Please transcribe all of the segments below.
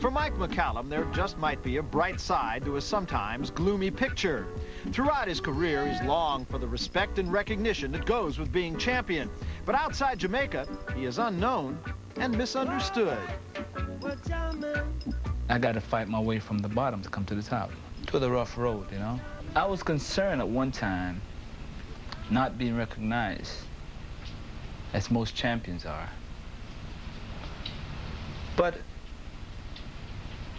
For Mike McCallum, there just might be a bright side to a sometimes gloomy picture. Throughout his career, he's longed for the respect and recognition that goes with being champion. But outside Jamaica, he is unknown and misunderstood. I got to fight my way from the bottom to come to the top. It was a rough road, you know. I was concerned at one time not being recognized as most champions are. But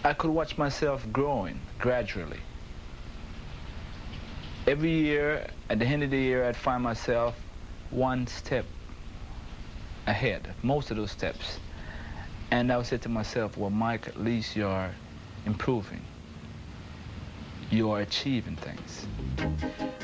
I could watch myself growing gradually. Every year, at the end of the year, I'd find myself one step ahead, most of those steps. And I would say to myself, well, Mike, at least you're improving. You are achieving things.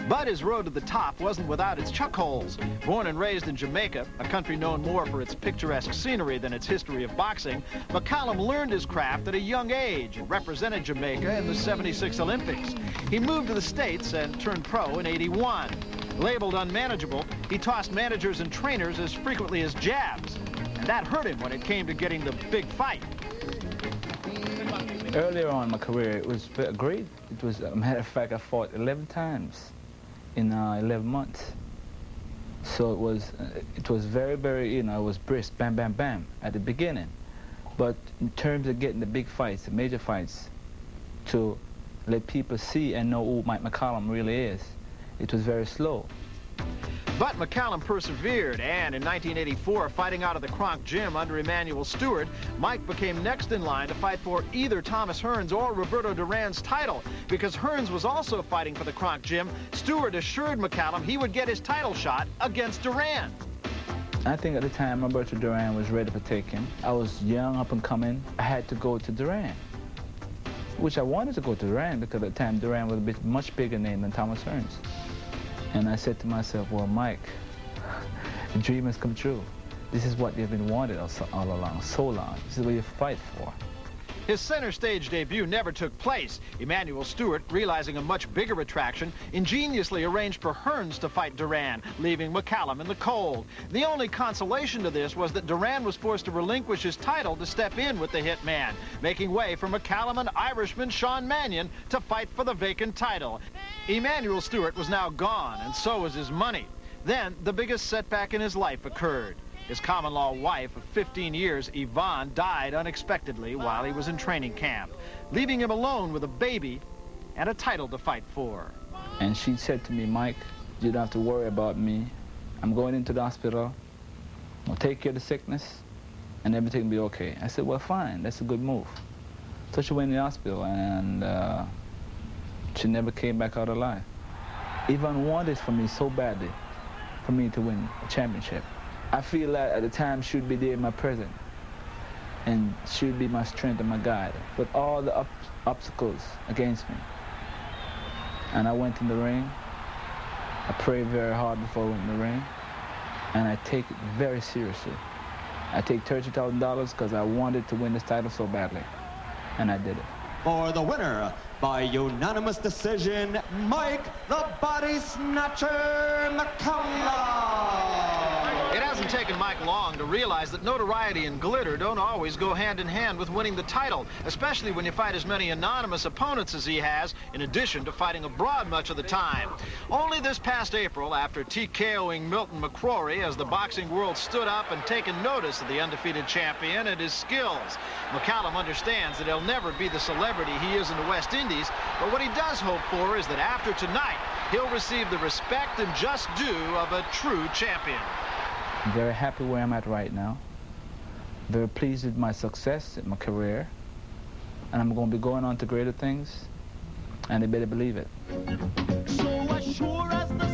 But his road to the top wasn't without its chuck holes. Born and raised in Jamaica, a country known more for its picturesque scenery than its history of boxing, McCallum learned his craft at a young age and represented Jamaica in the '76 Olympics. He moved to the States and turned pro in '81. Labeled unmanageable, he tossed managers and trainers as frequently as jabs. And that hurt him when it came to getting the big fight. Earlier on in my career, it was great. It was, as a matter of fact, I fought 11 times in 11 months. So it was very, very, you know, it was brisk, bam, bam, bam at the beginning. But in terms of getting the big fights, the major fights, to let people see and know who Mike McCallum really is, it was very slow. But McCallum persevered, and in 1984, fighting out of the Kronk Gym under Emanuel Stewart, Mike became next in line to fight for either Thomas Hearns or Roberto Duran's title. Because Hearns was also fighting for the Kronk Gym, Stewart assured McCallum he would get his title shot against Duran. I think at the time Roberto Duran was ready for taking. I was young, up and coming. I had to go to Duran, which I wanted to go to Duran because at the time Duran was a much bigger name than Thomas Hearns. And I said to myself, well, Mike, the dream has come true. This is what you've been wanted all along, so long. This is what you fight for. His center stage debut never took place. Emanuel Stewart, realizing a much bigger attraction, ingeniously arranged for Hearns to fight Duran, leaving McCallum in the cold. The only consolation to this was that Duran was forced to relinquish his title to step in with the hitman, making way for McCallum and Irishman Sean Mannion to fight for the vacant title. Emanuel Stewart was now gone, and so was his money. Then, the biggest setback in his life occurred. His common-law wife of 15 years, Yvonne, died unexpectedly while he was in training camp, leaving him alone with a baby and a title to fight for. And she said to me, Mike, you don't have to worry about me. I'm going into the hospital. I'll take care of the sickness, and everything will be okay. I said, well, fine. That's a good move. So she went in the hospital, and she never came back out alive. Yvonne wanted for me so badly for me to win a championship. I feel that at the time she would be there in my present, and she would be my strength and my guide. But all the obstacles against me. And I went in the ring. I prayed very hard before I went in the ring, and I take it very seriously. I take $30,000 because I wanted to win this title so badly, and I did it. For the winner, by unanimous decision, Mike the Body Snatcher McCallum. It hasn't taken Mike long to realize that notoriety and glitter don't always go hand in hand with winning the title, especially when you fight as many anonymous opponents as he has, in addition to fighting abroad much of the time. Only this past April, after TKOing Milton McCrory as the boxing world stood up and taken notice of the undefeated champion and his skills, McCallum understands that he'll never be the celebrity he is in the West Indies, but what he does hope for is that after tonight, he'll receive the respect and just due of a true champion. I'm very happy where I'm at right now. Very pleased with my success in my career. And I'm going to be going on to greater things. And they better believe it. So as sure as the